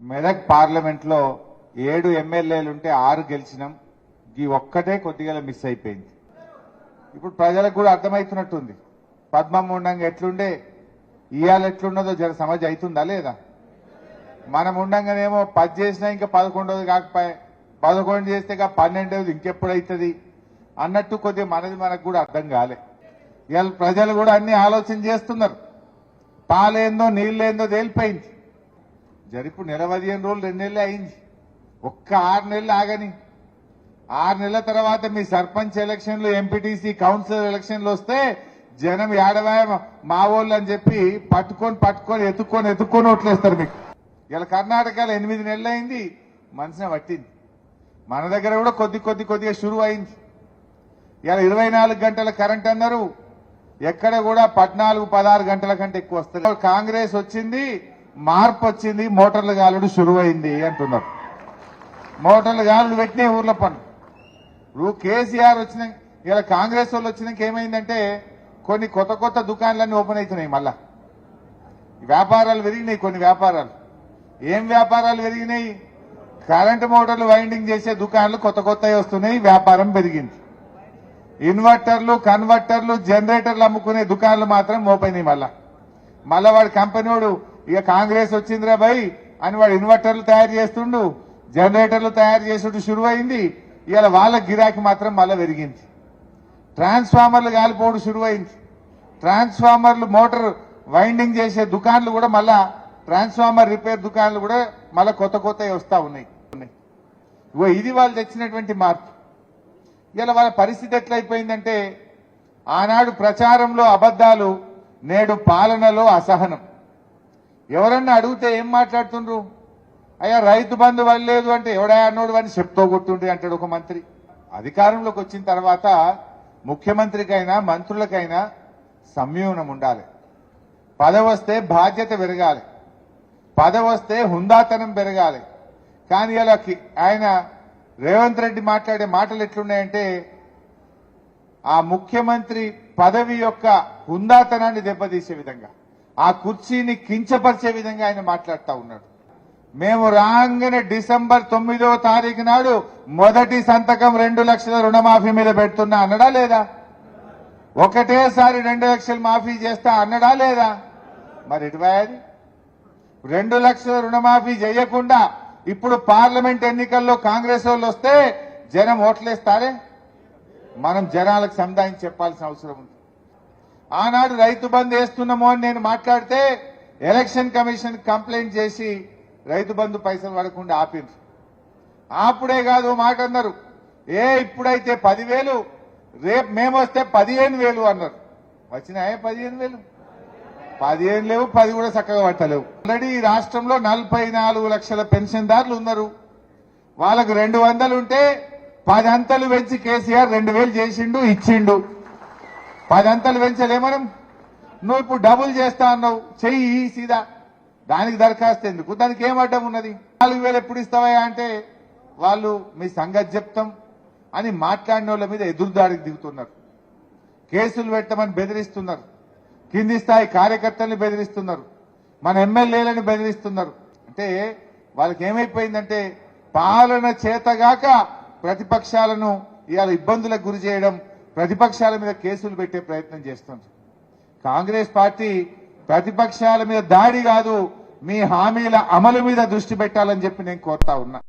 Medak parliament లో 7 ఎమ్మెల్యేలుంటే 6 గెలిచినాం. ఈ ఒక్కటే కొద్దిగా మిస్ అయిపోయింది. ఇప్పుడు ప్రజలకు కూడా అర్థమవుతున్నట్టుంది. పద్మం ఉండంగా ఎట్లుండే ఇవాళ ఎట్లున్నదో జర సమజ్ అవుతుందా లేదా? మనం ఉండంగానేమో 10 చేసినా ఇంకా 11వ కాకపోయా, 11 చేస్తే 12వ ఇంకెప్పుడైతుంది అన్నట్టు కొద్దిగా మనకు కూడా అర్థం కాలే. ఇవాళ ప్రజలు కూడా అన్ని ఆలోచన చేస్తున్నారు. పాలేందో నీళ్ళేందో తేలిపోయింది. జరిపు నెల 15 రోజులు 2 నెలలే అయింది. ఒక్క 6 నెలలు ఆగని 6 నెలల తర్వాత మీ సర్పంచ్ ఎలక్షన్లు, ఎంపీటీసీ, కౌన్సిలర్ ఎలక్షన్లు వస్తే జనం ఏడవాయ మా వాళ్ళు అని చెప్పి పట్టుకొని ఎత్తుక్కొని ఓట్లేస్తారు మీకు. ఇలా కర్ణాటకలో 8 నెలలు అయింది, మనసునే పట్టింది. మన దగ్గర కూడా కొద్దిగా షురు అయింది. ఇలా 24 గంటల కరెంట్ అన్నారు, ఎక్కడ కూడా 14-16 గంటల కంటే ఎక్కువ వస్తుంది. కాంగ్రెస్ వచ్చింది, మార్పు వచ్చింది, మోటార్ల గాలుడు షురు అయింది అంటున్నారు. మోటార్ల గాలుడు పెట్టిన ఊర్ల పన్ను. ఇప్పుడు కేసీఆర్ వచ్చిన ఇలా కాంగ్రెస్ వాళ్ళు వచ్చినాక ఏమైందంటే కొన్ని కొత్త దుకాణాలన్నీ ఓపెన్ అవుతున్నాయి. మళ్ళా వ్యాపారాలు పెరిగినాయి. కొన్ని వ్యాపారాలు ఏం వ్యాపారాలు పెరిగినాయి? కరెంటు మోటార్లు వైండింగ్ చేసే దుకాణాలు కొత్తవి వస్తున్నాయి, వ్యాపారం పెరిగింది. ఇన్వర్టర్లు, కన్వర్టర్లు, జనరేటర్లు అమ్ముకునే దుకాణాలు మాత్రం మోపోయినాయి. మళ్ళా వాడు కంపెనీ వాడు ఇక కాంగ్రెస్ వచ్చిందిరా భయ్ అని వాడు ఇన్వర్టర్లు తయారు చేస్తుండు, జనరేటర్లు తయారు చేసుడు షురు అయింది. ఇవాళ వాళ్ళ గిరాకీ మాత్రం మళ్ళా పెరిగింది. ట్రాన్స్ఫార్మర్లు కాలిపోవడం షురు అయింది. ట్రాన్స్ఫార్మర్లు మోటార్ వైండింగ్ చేసే దుకాణాలు కూడా మళ్ళా, ట్రాన్స్ఫార్మర్ రిపేర్ దుకాణాలు కూడా మళ్ళా కొత్తవి వస్తా ఉన్నాయి. ఇది వాళ్ళు తెచ్చినటువంటి మార్పు. ఇలా వాళ్ళ పరిస్థితి ఎట్లయిపోయిందంటే ఆనాడు ప్రచారంలో అబద్దాలు, నేడు పాలనలో అసహనం. ఎవరన్నా అడిగితే ఏం మాట్లాడుతుండ్రు? అయ్యా రైతు బంధు వల్లేదు అంటే ఎవడా అన్నోడు అని చెప్తూ కొట్టుండ్రి అంటాడు ఒక మంత్రి. అధికారంలోకి వచ్చిన తర్వాత ముఖ్యమంత్రికైనా మంత్రులకైనా సంయమనం ఉండాలి. పదవి వస్తే బాధ్యత పెరగాలి, పదవి వస్తే హుందాతనం పెరగాలి. కానీ ఇలా ఆయన రేవంత్ రెడ్డి మాట్లాడే మాటలు ఎట్లున్నాయంటే ఆ ముఖ్యమంత్రి పదవి యొక్క హుందాతనాన్ని దెబ్బతీసే విధంగా, ఆ కుర్చీని కించపరిచే విధంగా ఆయన మాట్లాడుతూ ఉన్నాడు. మేము రాగానే డిసెంబర్ 9వ తారీఖు నాడు మొదటి సంతకం 2 లక్షల రుణమాఫీ మీద పెడుతున్నా అన్నడా లేదా? ఒకటేసారి 2 లక్షలు మాఫీ చేస్తా అన్నడా లేదా? మరి ఇటువైది 2 లక్షల రుణమాఫీ చేయకుండా ఇప్పుడు పార్లమెంట్ ఎన్నికల్లో కాంగ్రెస్ వాళ్ళు వస్తే జనం ఓట్లేస్తారే? మనం జనాలకు సముదాయం చెప్పాల్సిన అవసరం ఉంది. ఆనాడు రైతు బంధు వేస్తున్నామో అని నేను మాట్లాడితే ఎలక్షన్ కమిషన్ కంప్లైంట్ చేసి రైతు బంధు పైసలు పడకుండా ఆపిండ్రు. అప్పుడే కాదు మాట అన్నారు, ఇప్పుడైతే 10,000, రేపు మేము వస్తే 15,000 అన్నారు. వచ్చినాయే 15,000? 15 లేవు, 10 కూడా చక్కగా పట్టలేవు. ఆల్రెడీ ఈ రాష్ట్రంలో 44 లక్షల పెన్షన్దారులు ఉన్నారు. వాళ్ళకు 200 ఉంటే 10 అంతలు పెంచి కేసీఆర్ 2,000 చేసిండు, ఇచ్చిండు. 10 అంతలు పెంచలేమనం. నువ్వు ఇప్పుడు డబుల్ చేస్తా అన్నావు, చెయ్యి సీదా. దానికి దరఖాస్తు ఎందుకు? దానికి ఏం అడ్డం ఉన్నది? 4,000 ఎప్పుడు ఇస్తావా అంటే వాళ్ళు మీ సంగతి చెప్తాం అని మాట్లాడిన వాళ్ళ మీద ఎదురుదాడికి దిగుతున్నారు. కేసులు పెట్టమని బెదిరిస్తున్నారు, కింది స్థాయి కార్యకర్తల్ని బెదిరిస్తున్నారు, మన ఎమ్మెల్యేలను బెదిరిస్తున్నారు. అంటే వాళ్ళకి ఏమైపోయిందంటే పాలన చేతగాక ప్రతిపక్షాలను ఇవాళ ఇబ్బందులకు గురి చేయడం, ప్రతిపక్షాల మీద కేసులు పెట్టే ప్రయత్నం చేస్తుంది. కాంగ్రెస్ పార్టీ ప్రతిపక్షాల మీద దాడి కాదు, మీ హామీల అమలు మీద దృష్టి పెట్టాలని చెప్పి నేను కోరుతా ఉన్నా.